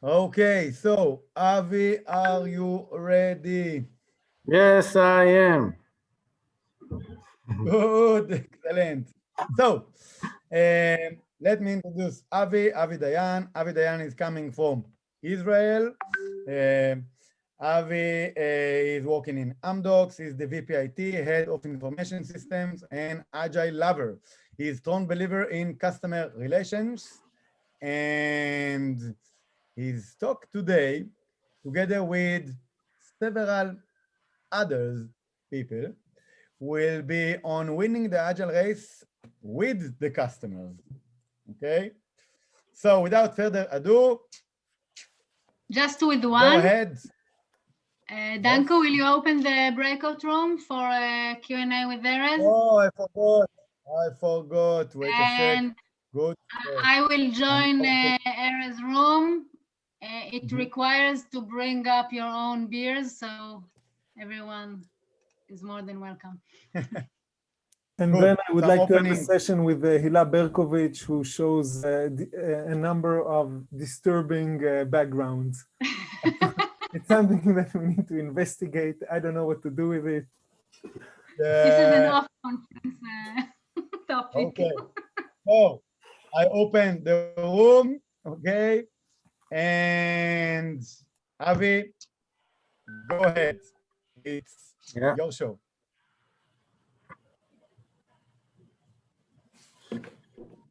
Okay, so Avi, are you ready? Yes, I am. Good, excellent. So, let me introduce Avi Dayan. Avi Dayan is coming from Israel. Avi is working in Amdocs. He's the VPIT, Head of Information Systems, and Agile lover. He's a strong believer in customer relations, and his talk today, together with several others people, will be on winning the Agile race with the customers. Okay? So without further ado, just with go one. ahead. Danko, will you open the breakout room for Q&A with Erez? Oh, I forgot. Wait a sec. Good. I will join Erez room. It requires to bring up your own beers, so everyone is more than welcome. And Good. then I would So like to have a session with Hila Berkovich, who shows a number of disturbing backgrounds. It's something that we need to investigate. I don't know what to do with it. This is an off-conference topic. Okay. So I open the room, okay? And Avi, go ahead. It's your show.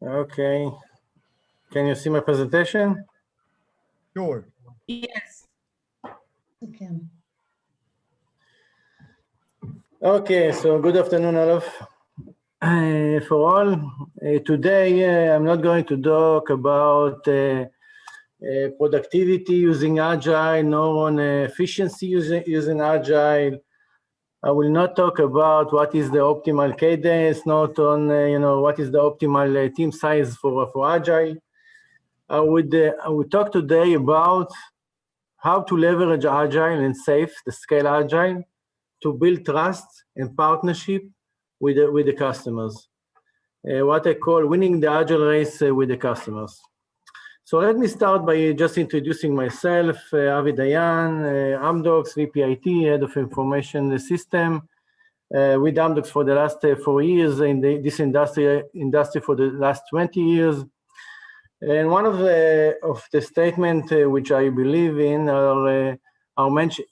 Okay. Can you see my presentation? Sure. Yes. Okay. Okay, so good afternoon, all for all. Today, I'm not going to talk about productivity using Agile, nor on efficiency using Agile. I will not talk about what is the optimal cadence, not on what is the optimal team size for Agile. I would talk today about how to leverage Agile and SAFe, the scale Agile, to build trust and partnership with the customers. What I call winning the Agile race with the customers. So let me start by just introducing myself, Avi Dayan, Amdocs, VPIT, Head of Information System, with Amdocs for the last 4 years, in this industry for the last 20 years. And one of the statement which I believe in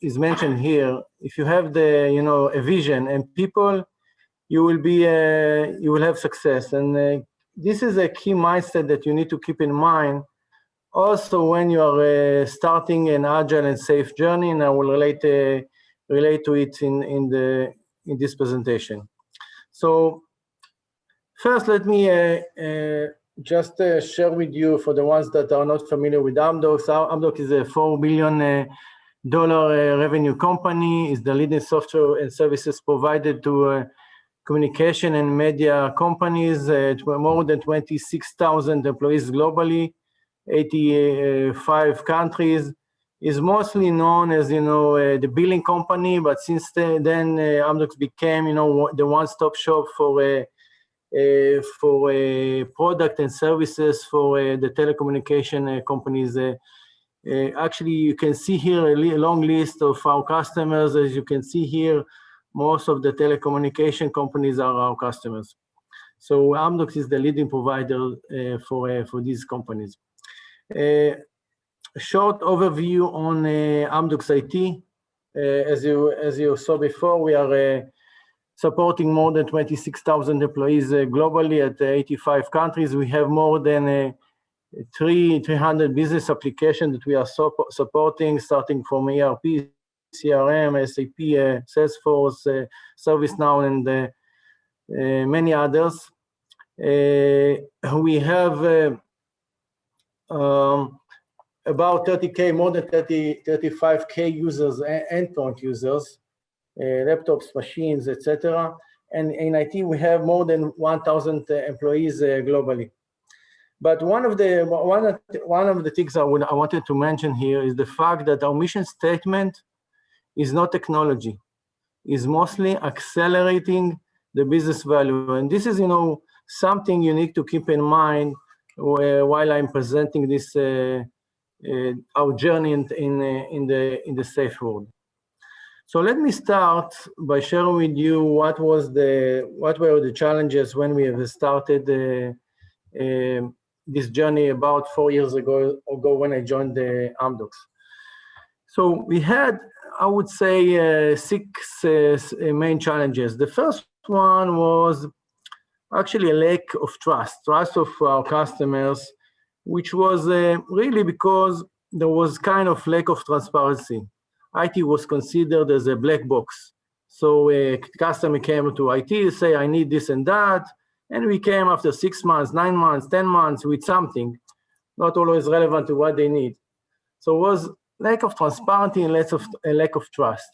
is mentioned here. If you have a vision and people, you will have success. And this is a key mindset that you need to keep in mind. Also, when you are starting an Agile and SAFe journey, and I will relate to it in this presentation. So first, let me just share with you, for the ones that are not familiar with Amdocs. Amdocs is a $4 billion revenue company. Is the leading software and services provided to communication and media companies, more than 26,000 employees globally, 85 countries. Is mostly known as the billing company, but since then Amdocs became the one-stop shop for product and services for the telecommunication companies. Actually, you can see here a long list of our customers. As you can see here, most of the telecommunication companies are our customers. So Amdocs is the leading provider for these companies. A short overview on Amdocs IT. As you saw before, we are supporting more than 26,000 employees globally at 85 countries. We have more than 300 business applications that we are supporting, starting from ERP, CRM, SAP, Salesforce, ServiceNow, and many others. We have about 30K, more than 35K users, endpoint users, laptops, machines, etc. And in IT, we have more than 1,000 employees globally. But one of the things I wanted to mention here is the fact that our mission statement is not technology, is mostly accelerating the business value. And this is, something you need to keep in mind while I'm presenting this our journey in the safe world. So let me start by sharing with you what were the challenges when we have started this journey about 4 years ago when I joined the Amdocs. So we had, I would say, 6 main challenges. The first one was actually a lack of trust of our customers, which was really because there was kind of lack of transparency. IT was considered as a black box. So a customer came to IT, say, I need this and that, and we came after 6 months, 9 months, 10 months with something, not always relevant to what they need. So it was lack of transparency and lack of trust.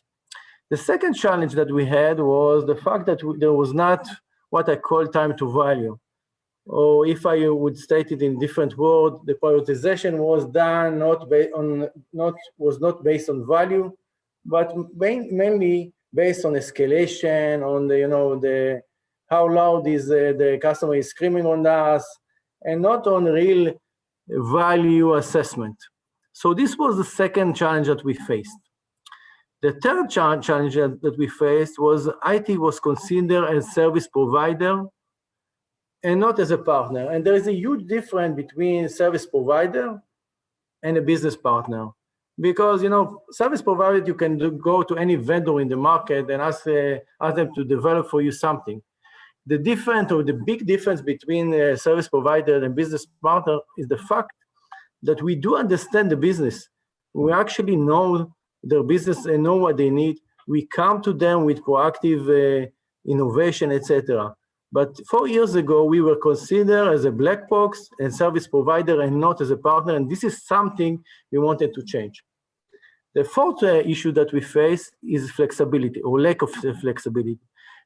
The second challenge that we had was the fact that there was not what I call time to value. Or if I would state it in different words, the prioritization was done was not based on value, but mainly based on escalation, on the how loud is the customer is screaming on us, and not on real value assessment. So this was the second challenge that we faced. The third challenge that we faced was IT was considered as service provider and not as a partner. And there is a huge difference between service provider and a business partner. Because, service provider, you can go to any vendor in the market and ask them to develop for you something. The big difference between a service provider and business partner is the fact that we do understand the business. We actually know their business and know what they need. We come to them with proactive innovation, etc. But 4 years ago, we were considered as a black box and service provider and not as a partner. And this is something we wanted to change. The fourth issue that we face is flexibility or lack of flexibility.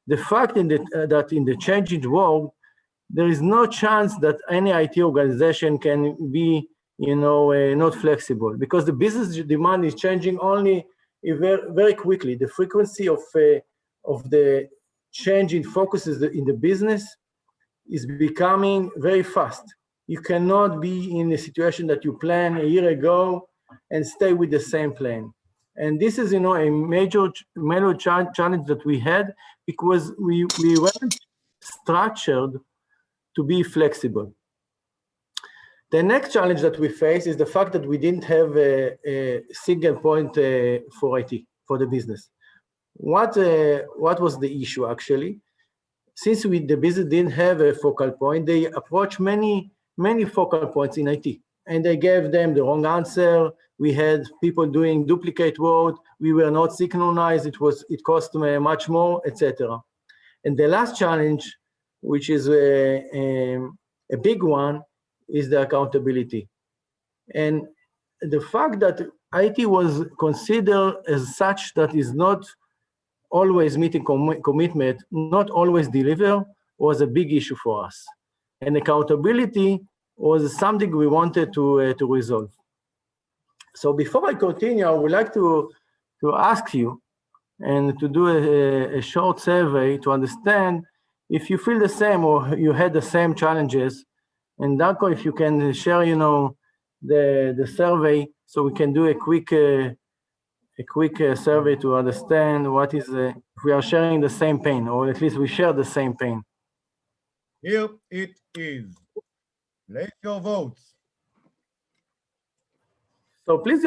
The fact that in the changing world, there is no chance that any IT organization can be not flexible, because the business demand is changing only very, very quickly. The frequency of the change in focuses in the business is becoming very fast. You cannot be in a situation that you planned a year ago and stay with the same plan. And this is, a major challenge that we had, because we weren't structured to be flexible. The next challenge that we face is the fact that we didn't have a single point for IT, for the business. What was the issue actually? Since the business didn't have a focal point, they approached many focal points in IT, and they gave them the wrong answer. We had people doing duplicate work. We were not synchronized. It cost much more, etc. And the last challenge, which is a big one, is the accountability. And the fact that IT was considered as such that is not always meeting commitment, not always deliver, was a big issue for us. And accountability was something we wanted to resolve. So before I continue, I would like to ask you and to do a short survey to understand if you feel the same or you had the same challenges. And Darko, if you can share, the survey, so we can do a quick survey to understand what is if we are sharing the same pain, or at least we share the same pain. Here it is. Place your votes. So please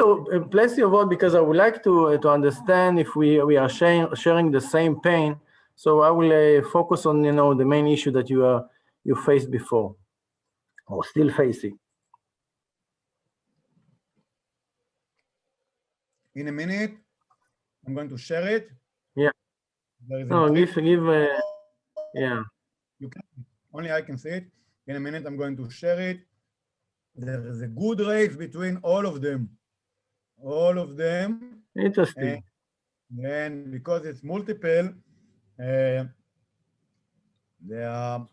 place your vote, because I would like to understand if we are sharing the same pain. So I will focus on the main issue that you faced before, or still facing. In a minute, I'm going to share it. Yeah. No, yeah. You can, only I can see it. In a minute, I'm going to share it. There is a good race between all of them. All of them. Interesting. And because it's multiple, they are,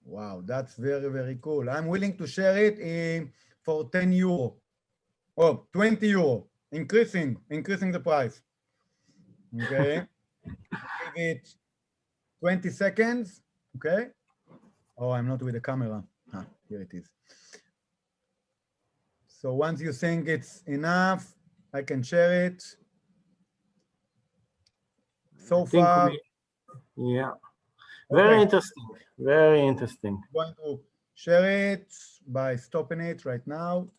wow, that's very, very cool. I'm willing to share it for 10 euro. Oh, 20 euro. Increasing the price. Okay. Give it 20 seconds. Okay. Oh, I'm not with the camera. Here it is. So once you think it's enough, I can share it. So far, yeah, very okay. interesting, very interesting. I'm going to share it by stopping it right now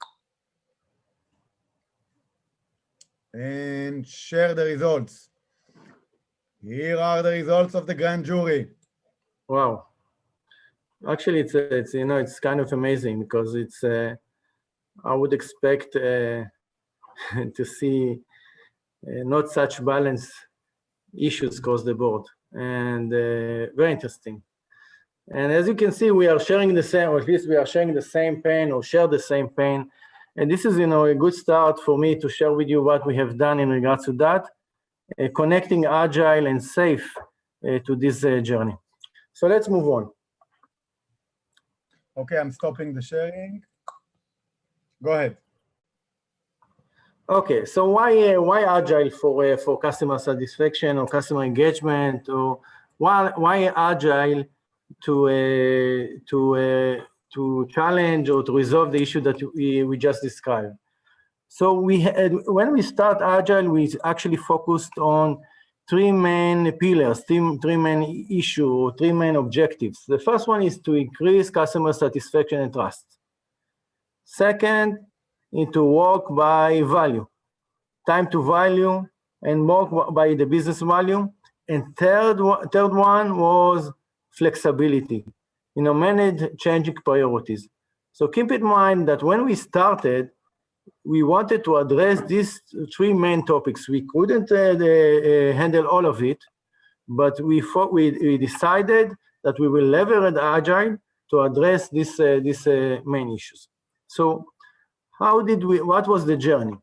and share the results. Here are the results of the grand jury. Wow. Actually, it's you know, it's kind of amazing because it's I would expect to see not such balanced issues across the board, and very interesting. And as you can see, we are sharing the same, or at least we are sharing the same pain or share the same pain. And this is, you know, a good start for me to share with you what we have done in regards to that, connecting agile and safe to this journey. So let's move on. Okay, I'm stopping the sharing. Go ahead. Okay, so why agile for customer satisfaction or customer engagement, or why agile to challenge or to resolve the issue that we just described? So when we start agile, we actually focused on three main pillars, three main issues, or three main objectives. The first one is to increase customer satisfaction and trust. Second, is to work by value, time to value, and work by the business value. And third one was flexibility, you know, manage changing priorities. So keep in mind that when we started, we wanted to address these three main topics. We couldn't handle all of it, but we decided that we will leverage Agile to address these main issues. So what was the journey?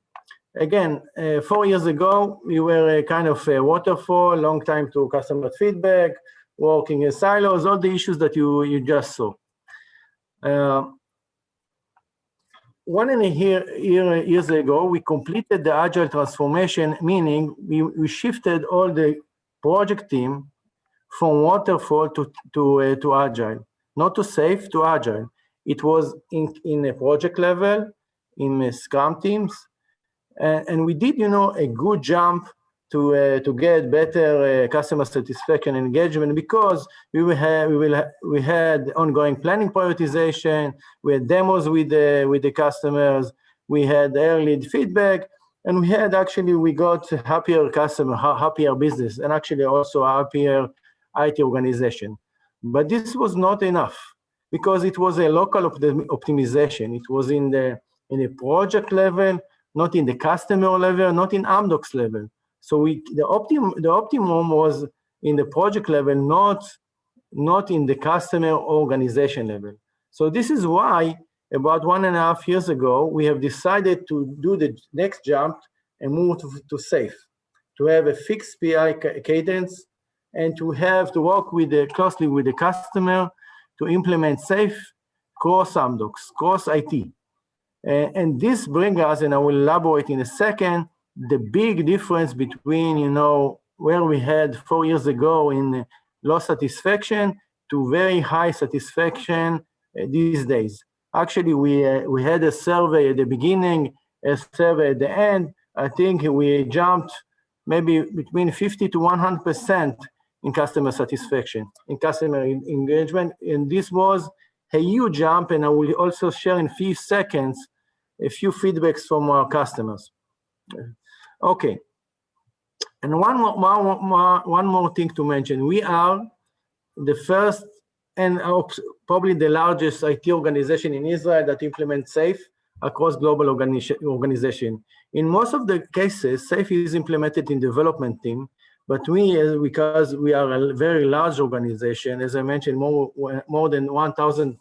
Again, 4 years ago, we were a kind of a waterfall, long time to customer feedback, working in silos, all the issues that you just saw. 1.5 years ago, we completed the Agile transformation, meaning we shifted all the project team from waterfall to Agile, not to safe, to Agile. It was in a project level, in Scrum teams, and we did, you know, a good jump to get better customer satisfaction and engagement, because we had ongoing planning prioritization, we had demos with the customers, we had early feedback, and we got happier customer, happier business, and actually also happier IT organization. But this was not enough, because it was a local optimization. It was in the project level, not in the customer level, not in Amdocs level. So the optimum was in the project level, not in the customer organization level. So this is why about 1.5 years ago, we have decided to do the next jump and move to safe, to have a fixed PI cadence, and to work closely with the customer to implement safe cross Amdocs, cross IT. And this brings us, and I will elaborate in a second, the big difference between, you know, where we had 4 years ago in low satisfaction to very high satisfaction these days. Actually, we had a survey at the beginning, a survey at the end. I think we jumped maybe between 50 to 100% in customer satisfaction, in customer engagement. And this was a huge jump, and I will also share in a few seconds a few feedbacks from our customers. Okay, and one more thing to mention. We are the first and probably the largest IT organization in Israel that implements SAFE across global organization. In most of the cases, SAFE is implemented in development team, but because we are a very large organization, as I mentioned, more than 1,000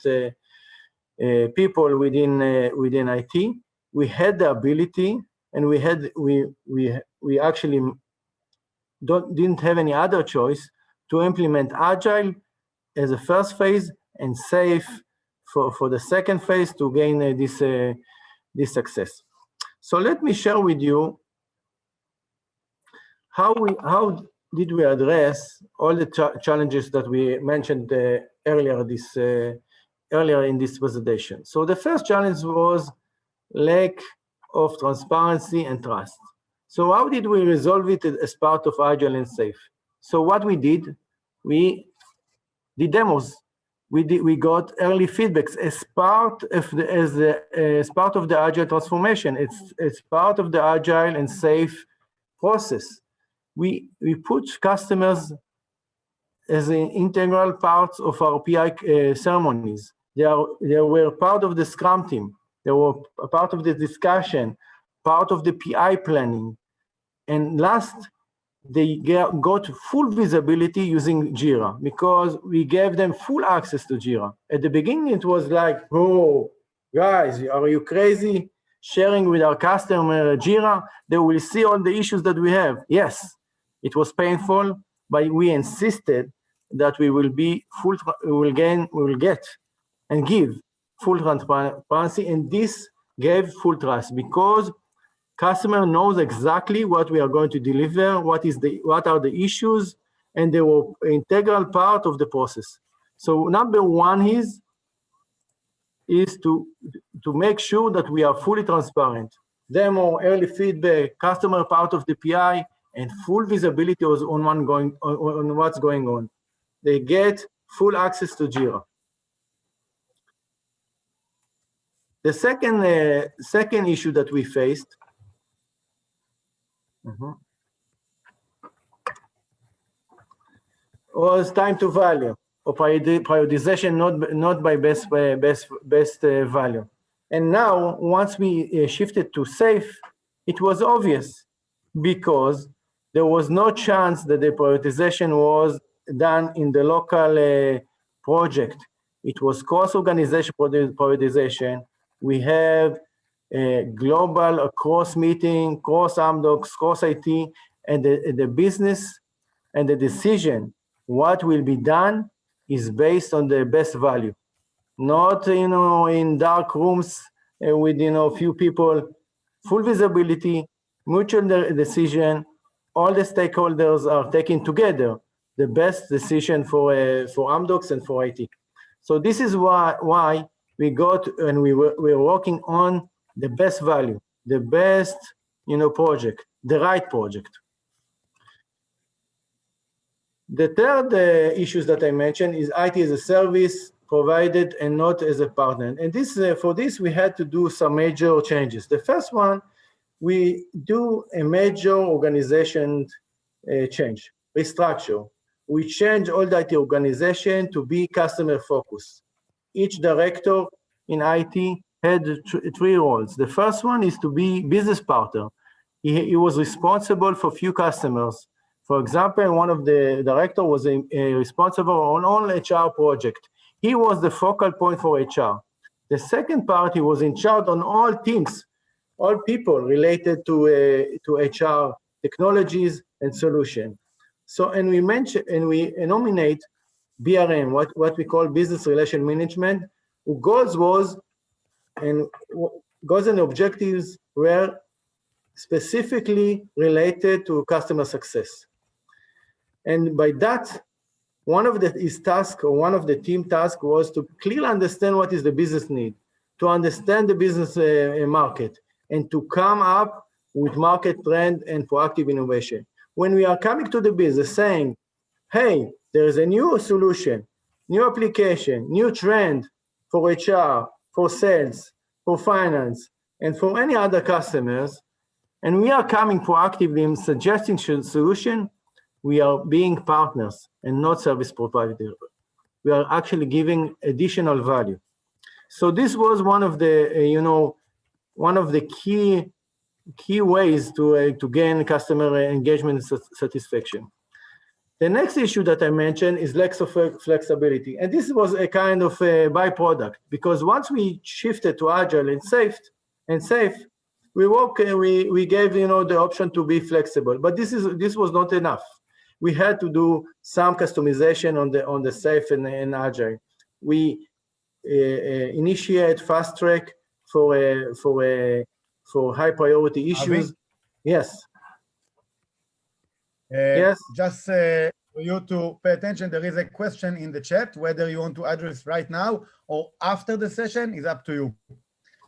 people within IT, we had the ability, and we actually didn't have any other choice to implement Agile as a first phase and SAFE for the second phase to gain this success. So let me share with you how did we address all the challenges that we mentioned earlier in this presentation. So the first challenge was lack of transparency and trust. So how did we resolve it as part of Agile and Safe? So what we did demos. We got early feedbacks as part of the Agile transformation. It's part of the Agile and Safe process. We put customers as an integral parts of our PI ceremonies. They were part of the Scrum team. They were a part of the discussion, part of the PI planning. And last, they got full visibility using Jira because we gave them full access to Jira. At the beginning, it was like, oh, guys, are you crazy? Sharing with our customer Jira, they will see all the issues that we have. Yes, it was painful, but we insisted that we will get and give full transparency, and this gave full trust because customer knows exactly what we are going to deliver, what are the issues, and they were an integral part of the process. So number one is to make sure that we are fully transparent. Demo, early feedback, customer part of the PI, and full visibility on what's going on. They get full access to Jira. The second issue that we faced was time to value, or prioritization not by best value. And now, once we shifted to Safe, it was obvious because there was no chance that the prioritization was done in the local project. It was cross-organization prioritization. We have a global, cross meeting, cross Amdocs, cross IT, and the business and the decision what will be done is based on the best value, not in dark rooms with few people. Full visibility, mutual decision. All the stakeholders are taking together the best decision for Amdocs and for IT. So this is why we got and we were working on the best value, the best project, the right project. The third issues that I mentioned is IT as a service provided and not as a partner. And for this, we had to do some major changes. The first one, we do a major organization change, restructure. We change all the IT organization to be customer focused. Each director in IT had three roles. The first one is to be business partner. He was responsible for few customers. For example, one of the director was responsible on all HR project. He was the focal point for HR. The second part, he was in charge on all teams, all people related to HR technologies and solution. So, and we nominate BRM, what we call business relation management, whose goals and objectives were specifically related to customer success. And by that, one of the team tasks was to clearly understand what is the business need, to understand the business market, and to come up with market trend and proactive innovation. When we are coming to the business saying, hey, there is a new solution, new application, new trend for HR, for sales, for finance, and for any other customers, and we are coming proactively in suggesting solution, we are being partners and not service providers. We are actually giving additional value. So this was one of the, one of the key ways to gain customer engagement and satisfaction. The next issue that I mentioned is lack of flexibility. And this was a kind of a byproduct, because once we shifted to Agile and Safe, we gave the option to be flexible. But this was not enough. We had to do some customization on the Safe and Agile. We initiate fast track for high priority issues. Avi? Yes. Yes. Just for you to pay attention, there is a question in the chat. Whether you want to address right now or after the session is up to you.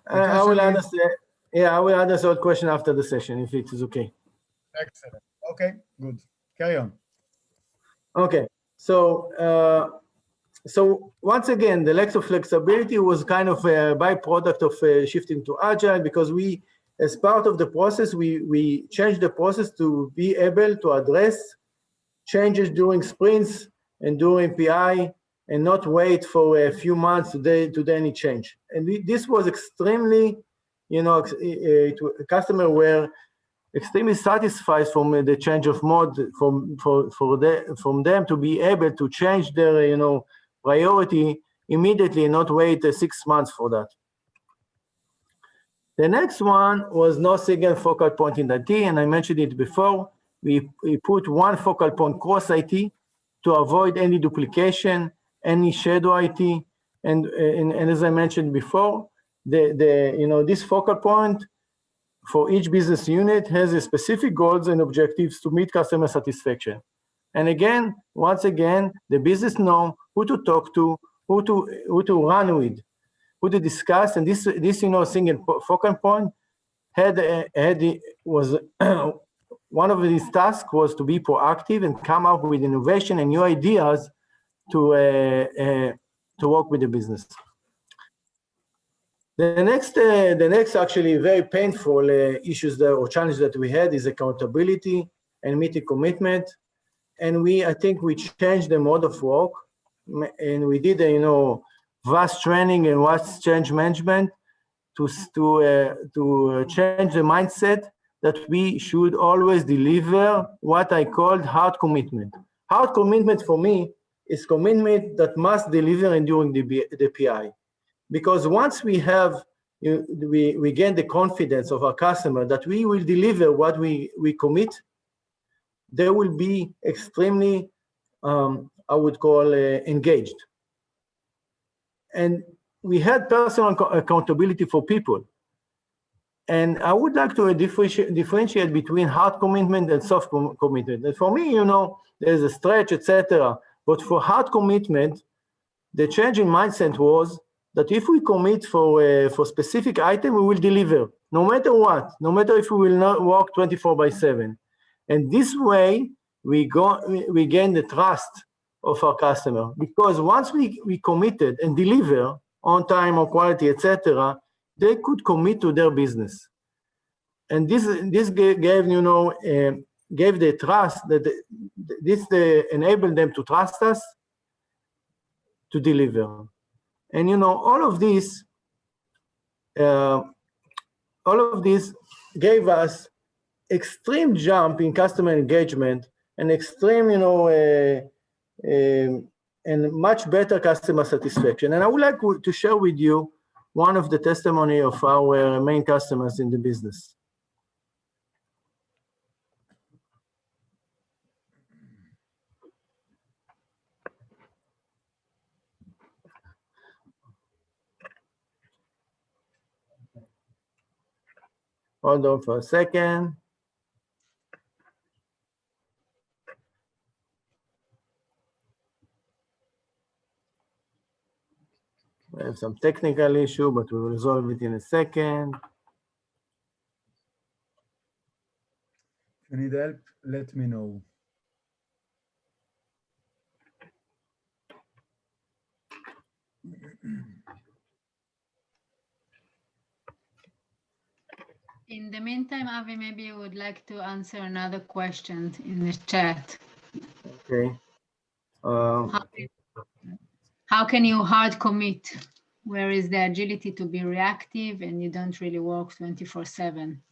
I will question is, answer. Yeah, I will answer your question after the session if it is okay. excellent. Okay, good. Carry on. Okay, so once again, the lack of flexibility was kind of a byproduct of shifting to Agile, because we, as part of the process, we changed the process to be able to address changes during sprints and during PI, and not wait for a few months to do any change. And this was extremely, customer were extremely satisfied from the change of mode from them to be able to change their priority immediately and not wait 6 months for that. The next one was no single focal point in IT, and I mentioned it before. We put one focal point cross IT to avoid any duplication, any shadow IT, and as I mentioned before, this focal point for each business unit has a specific goals and objectives to meet customer satisfaction. And again, once again, the business know who to talk to, who to run with, who to discuss, and this single focal point was one of these tasks was to be proactive and come up with innovation and new ideas to work with the business. The next actually very painful issues or challenge that we had is accountability and meeting commitment. And I think we changed the mode of work, and we did vast training and vast change management to change the mindset that we should always deliver what I called hard commitment. Hard commitment for me is commitment that must deliver during the PI. Because once we have, we gain the confidence of our customer that we will deliver what we commit, they will be extremely, I would call, engaged. And we had personal accountability for people. And I would like to differentiate between hard commitment and soft commitment. And for me, there's a stretch, etc. But for hard commitment, the change in mindset was that if we commit for specific item, we will deliver, no matter what, no matter if we will not work 24/7. And this way, we gain the trust of our customer, because once we committed and deliver on time or quality, etc., they could commit to their business. And this gave the trust that enabled them to trust us to deliver. And all of this gave us extreme jump in customer engagement and extreme, and much better customer satisfaction. And I would like to share with you one of the testimony of our main customers in the business. Hold on for a second. We have some technical issue, but we will resolve it in a second. If you need help, let me know. In the meantime, Avi, maybe you would like to answer another question in the chat. Okay. How can you hard commit? Where is the agility to be reactive and you don't really work 24/7?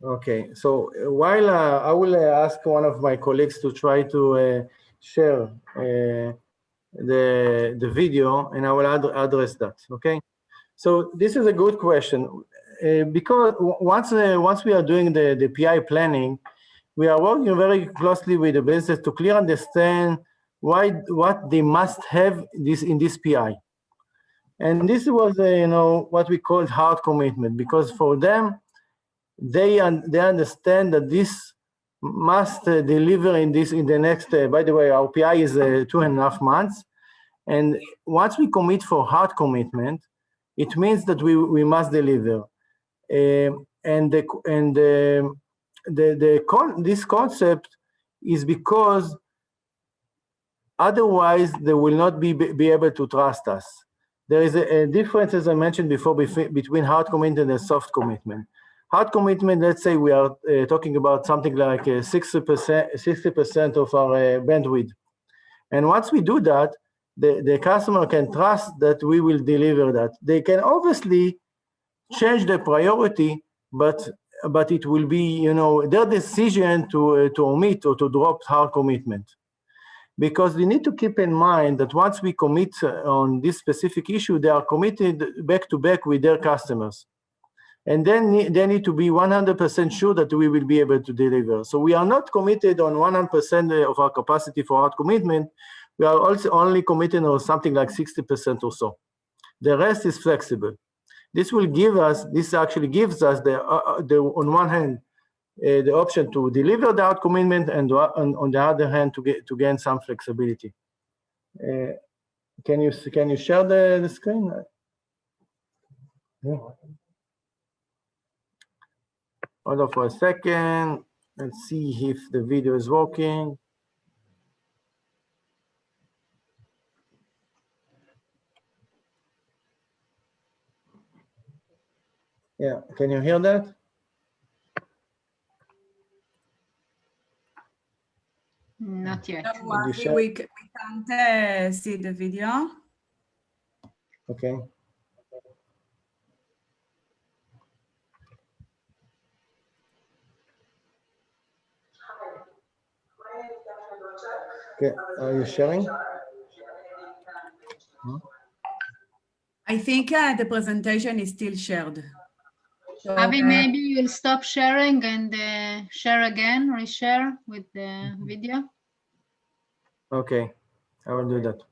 Okay, so while I will ask one of my colleagues to try to share the video, and I will address that. Okay, so this is a good question, because once we are doing the PI planning, we are working very closely with the business to clearly understand what they must have in this PI. And this was what we called hard commitment, because for them, they understand that this must deliver in the next, by the way, our PI is 2.5 months. And once we commit for hard commitment, it means that we must deliver. This concept is because otherwise they will not be able to trust us. There is a difference, as I mentioned before, between hard commitment and soft commitment. Hard commitment, let's say we are talking about something like 60% of our bandwidth. And once we do that, the customer can trust that we will deliver that. They can obviously change the priority, but it will be, their decision to omit or to drop hard commitment. Because we need to keep in mind that once we commit on this specific issue, they are committed back to back with their customers. And then they need to be 100% sure that we will be able to deliver. So we are not committed on 100% of our capacity for hard commitment. We are also only committed on something like 60% or so. The rest is flexible. This actually gives us on one hand, the option to deliver the hard commitment, and on the other hand, to gain some flexibility. Can you share the screen? Yeah. Hold on for a second. Let's see if the video is working. Yeah, can you hear that? Not yet. No, we can't see the video. Okay. Okay, are you sharing? I think the presentation is still shared. So, Avi, maybe you'll stop sharing and share again, reshare with the video. Okay, I will do that.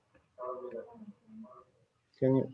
Can you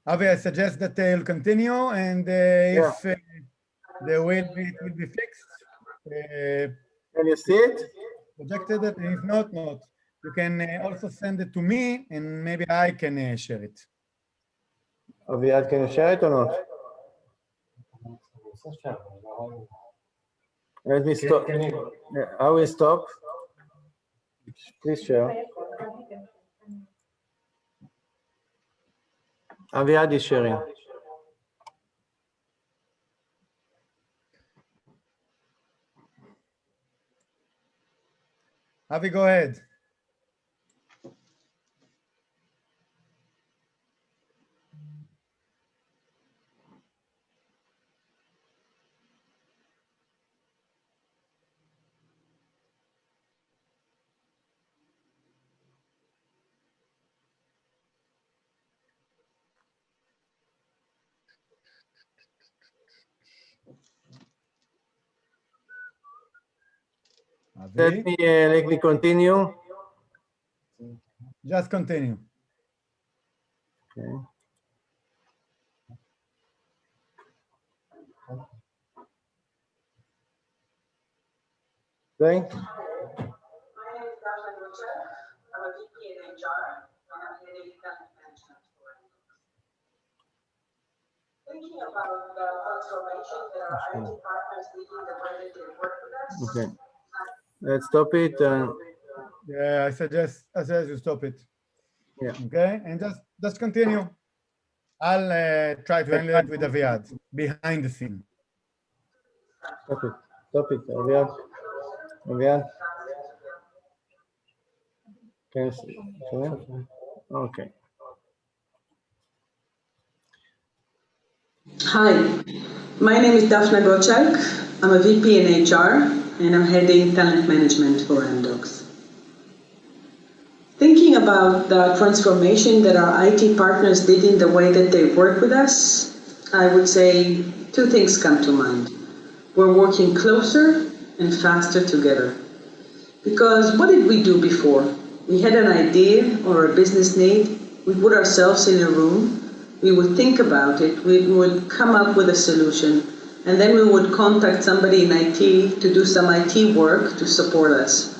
Avi, I suggest that they'll continue, and if it will be fixed. Can you see it? Projected it, and if not, not. You can also send it to me, and maybe I can share it. Aviad, can you share it or not? Let me stop. I will stop. Please share. Aviad is sharing. Avi, go ahead. Avi? Let me continue. Just continue. Okay. Okay. Thinking about the transformation that our IT partners leading the way they can work with us. Okay. Let's stop it. Yeah, I suggest you stop it. Yeah. Okay, and just continue. I'll try to handle it with Aviad behind the scene. Stop it. Stop it. Aviad. Aviad. Can you see? Okay. Hi, my name is Daphna Gottschalk. I'm a VP in HR, and I'm heading talent management for Amdocs. Thinking about the transformation that our IT partners did in the way that they work with us, I would say two things come to mind. We're working closer and faster together. Because what did we do before? We had an idea or a business need, we put ourselves in a room, we would think about it, we would come up with a solution, and then we would contact somebody in IT to do some IT work to support us.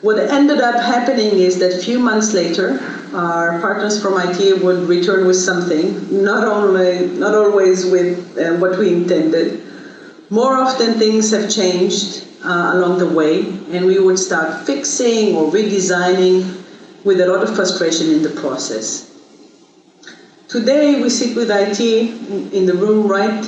What ended up happening is that a few months later, our partners from IT would return with something, not always with what we intended. More often things have changed along the way, and we would start fixing or redesigning with a lot of frustration in the process. Today we sit with IT in the room right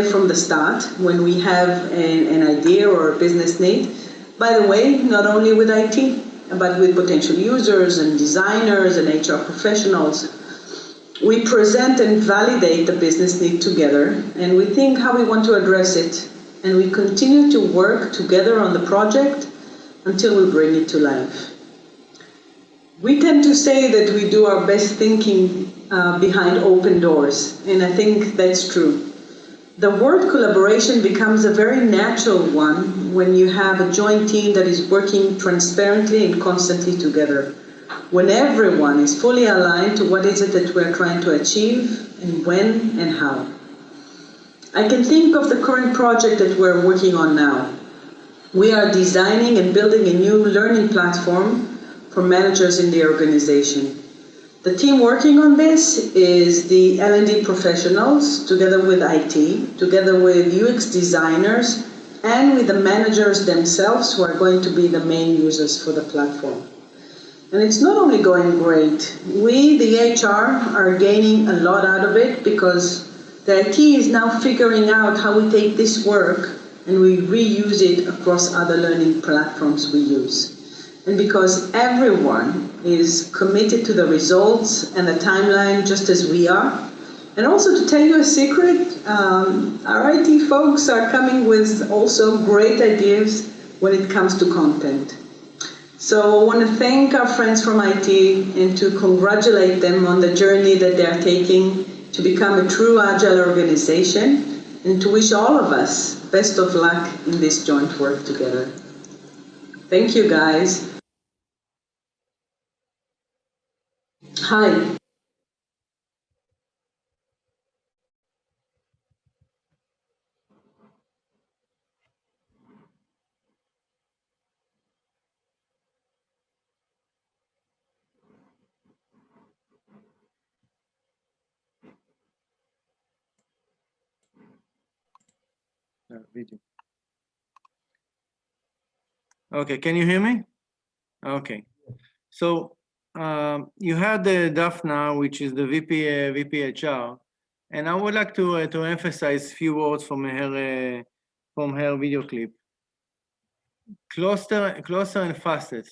from the start when we have an idea or a business need. By the way, not only with IT, but with potential users and designers and HR professionals. We present and validate the business need together, and we think how we want to address it, and we continue to work together on the project until we bring it to life. We tend to say that we do our best thinking behind open doors, and I think that's true. The word collaboration becomes a very natural one when you have a joint team that is working transparently and constantly together. When everyone is fully aligned to what is it that we're trying to achieve and when and how. I can think of the current project that we're working on now. We are designing and building a new learning platform for managers in the organization. The team working on this is the L&D professionals, together with IT, together with UX designers, and with the managers themselves who are going to be the main users for the platform. And it's not only going great. We, the HR, are gaining a lot out of it because the IT is now figuring out how we take this work and we reuse it across other learning platforms we use. And because everyone is committed to the results and the timeline just as we are. And also to tell you a secret, our IT folks are coming with also great ideas when it comes to content. So I want to thank our friends from IT and to congratulate them on the journey that they are taking to become a true Agile organization, and to wish all of us best of luck in this joint work together. Thank you, guys. Hi. Video. Okay, can you hear me? Okay. So you had the Daphna, which is the VP HR, and I would like to emphasize a few words from her video clip. Closer and faster,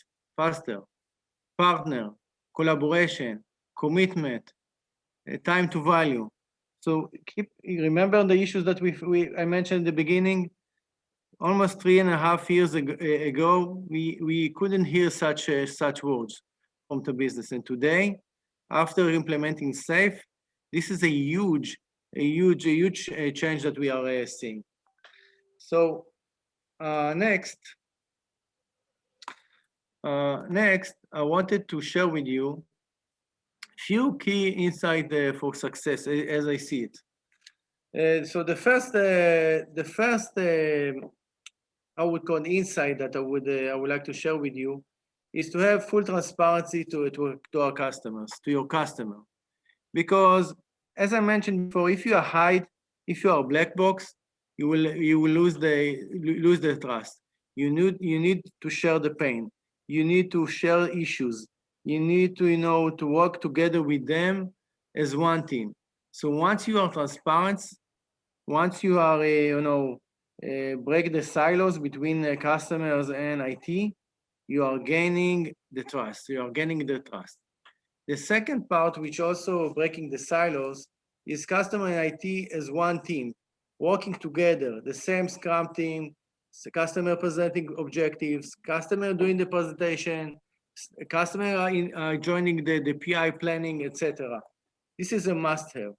partner, collaboration, commitment, time to value. So remember the issues that I mentioned in the beginning. Almost 3.5 years ago, we couldn't hear such words from the business. And today, after implementing SAFe, this is a huge change that we are seeing. So next, I wanted to share with you few key insights for success as I see it. So the first I would call insight that I would like to share with you is to have full transparency to our customers, to your customer, because as I mentioned before, if you are a black box, you will lose the trust. You need to share the pain. You need to share issues. You need to to work together with them as one team. So once you are transparent, once you are break the silos between customers and IT, you are gaining the trust. You are gaining the trust. The second part, which also breaking the silos, is customer and IT as one team, working together, the same Scrum team, the customer presenting objectives, customer doing the presentation, customer joining the PI planning, etc. This is a must-have.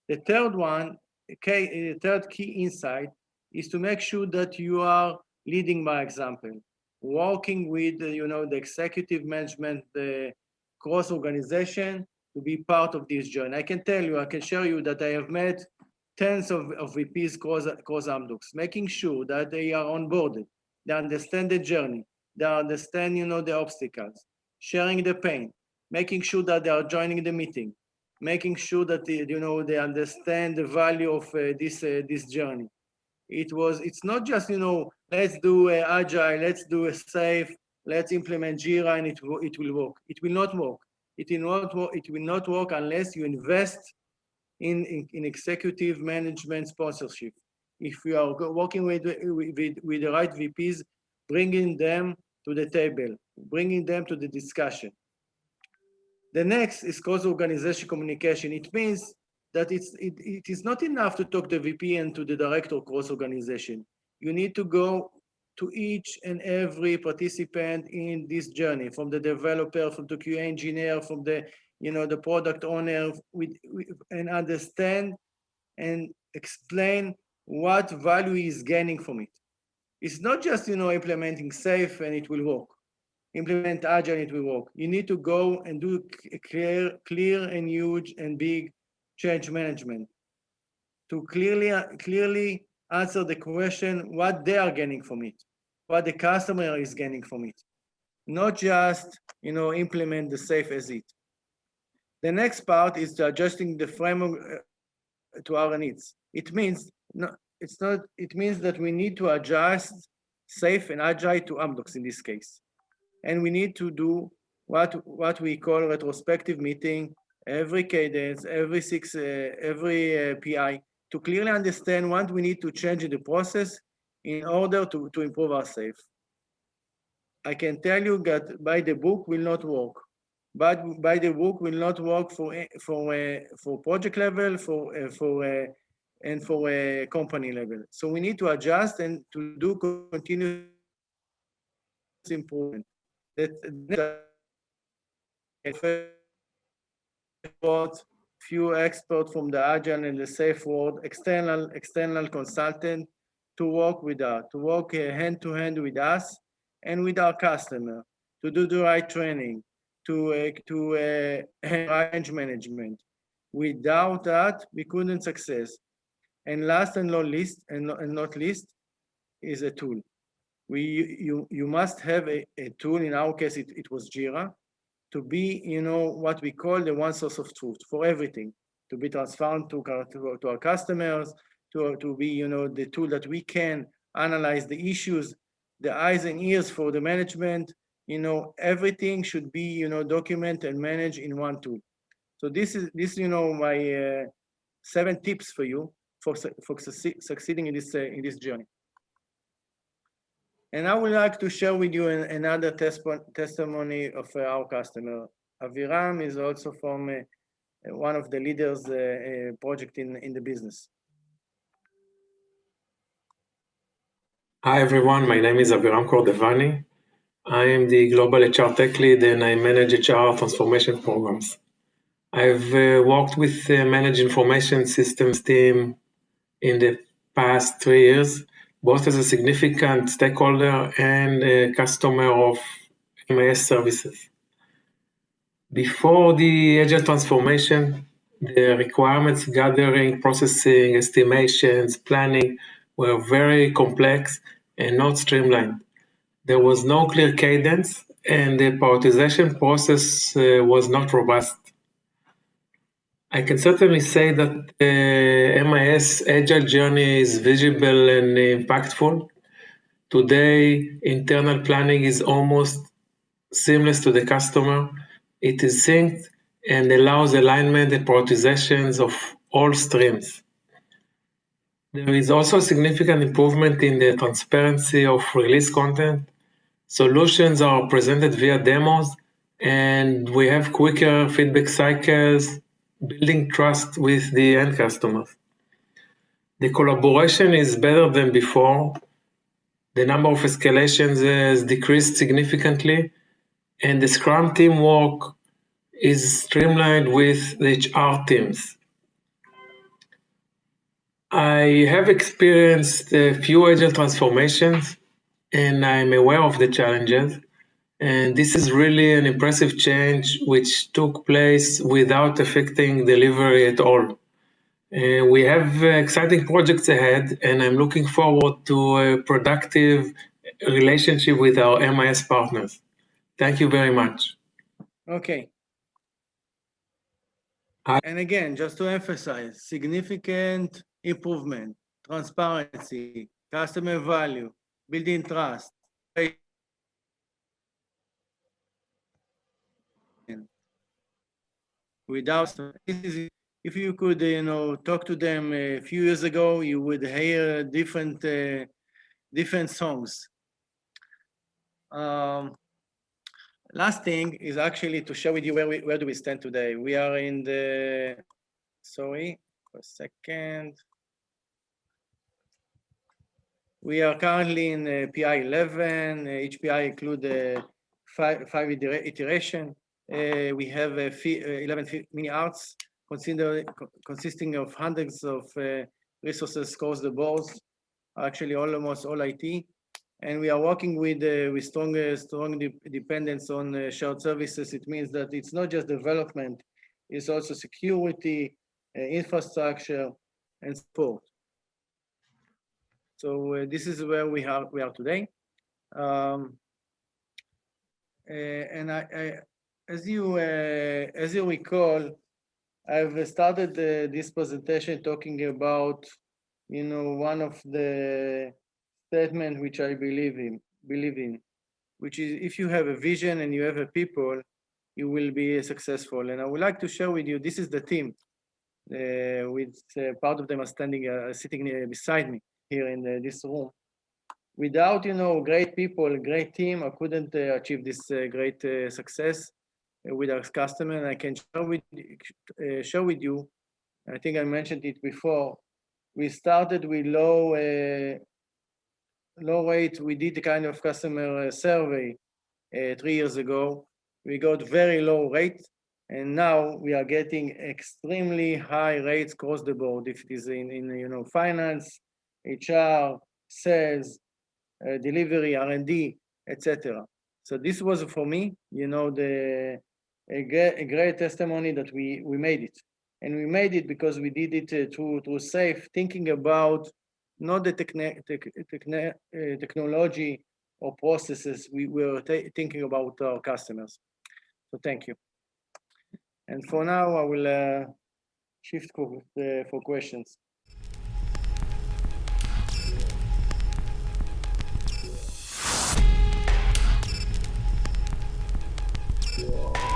The third one, the third key insight is to make sure that you are leading by example, working with the executive management, the cross organization to be part of this journey. I can tell you, I can share you that I have met tens of VPs across Amdocs, making sure that they are onboarded, they understand the journey, they understand the obstacles, sharing the pain, making sure that they are joining the meeting, making sure that they understand the value of this journey. It's not just let's do agile, let's do a safe, let's implement Jira and it will work. It will not work. It will not work unless you invest in executive management sponsorship. If we are working with the right VPs, bringing them to the table, bringing them to the discussion. The next is cross-organization communication. It means that it is not enough to talk to the VP and to the director cross-organization. You need to go to each and every participant in this journey, from the developer, from the QA engineer, from the the product owner, and understand and explain what value he is gaining from it. It's not just implementing safe and it will work. Implement Agile, it will work. You need to go and do clear and huge and big change management to clearly answer the question what they are gaining from it, what the customer is gaining from it, not just implement the safe as it. The next part is to adjusting the framework to our needs. It means that we need to adjust safe and agile to Amdocs in this case. And we need to do what we call retrospective meeting, every cadence, every PI, to clearly understand what we need to change in the process in order to improve our safe. I can tell you that by the book will not work, but by the book will not work for project level, and for a company level. So we need to adjust and to do continuous improvement. Few experts from the Agile and the safe world, external consultant to work with us, to work hand to hand with us and with our customer, to do the right training, to change management. Without that, we couldn't success. And last and not least, is a tool. You must have a tool. In our case, it was Jira, to be, what we call the one source of truth for everything, to be transparent to our customers, to be, the tool that we can analyze the issues, the eyes and ears for the management. Everything should be, documented and managed in one tool. So this is my 7 tips for you for succeeding in this journey. And I would like to share with you another testimony of our customer. Aviram is also from one of the leaders project in the business. Hi everyone, my name is Aviram Cordevani. I am the Global HR Tech Lead and I manage HR transformation programs. I've worked with Managed Information Systems team in the past 3 years, both as a significant stakeholder and a customer of MIS services. Before the Agile transformation, the requirements gathering, processing, estimations, planning were very complex and not streamlined. There was no clear cadence and the prioritization process was not robust. I can certainly say that MIS Agile journey is visible and impactful. Today, internal planning is almost seamless to the customer. It is synced and allows alignment and prioritizations of all streams. There is also a significant improvement in the transparency of release content. Solutions are presented via demos, and we have quicker feedback cycles, building trust with the end customers. The collaboration is better than before. The number of escalations has decreased significantly, and the Scrum teamwork is streamlined with the HR teams. I have experienced a few Agile transformations, and I'm aware of the challenges. And this is really an impressive change which took place without affecting delivery at all. We have exciting projects ahead, and I'm looking forward to a productive relationship with our MIS partners. Thank you very much. Okay. And again, just to emphasize, significant improvement, transparency, customer value, building trust. Without, if you could, talk to them a few years ago, you would hear different songs. Last thing is actually to share with you where do we stand today. We are in the, sorry, for a second. We are currently in PI 11. Each PI includes five iteration. We have 11 mini arts consisting of hundreds of resources across the board, actually almost all IT. And we are working with strong dependence on shared services. It means that it's not just development, it's also security, infrastructure, and support. So this is where we are today. And as you recall, I've started this presentation talking about, one of the statements which I believe in, which is if you have a vision and you have a people, you will be successful. And I would like to share with you, this is the team, with part of them are sitting beside me here in this room. Without, great people, great team, I couldn't achieve this great success with our customer. And I can share with you, I think I mentioned it before, we started with low rate. We did the kind of customer survey 3 years ago. We got very low rate, and now we are getting extremely high rates across the board. If it is in finance, HR, sales, delivery, R&D, etc. So this was for me, a great testimony that we made it, and we made it because we did it through safe thinking about not the technology or processes. We were thinking about our customers. So thank you. And for now, I will shift for questions. Yeah.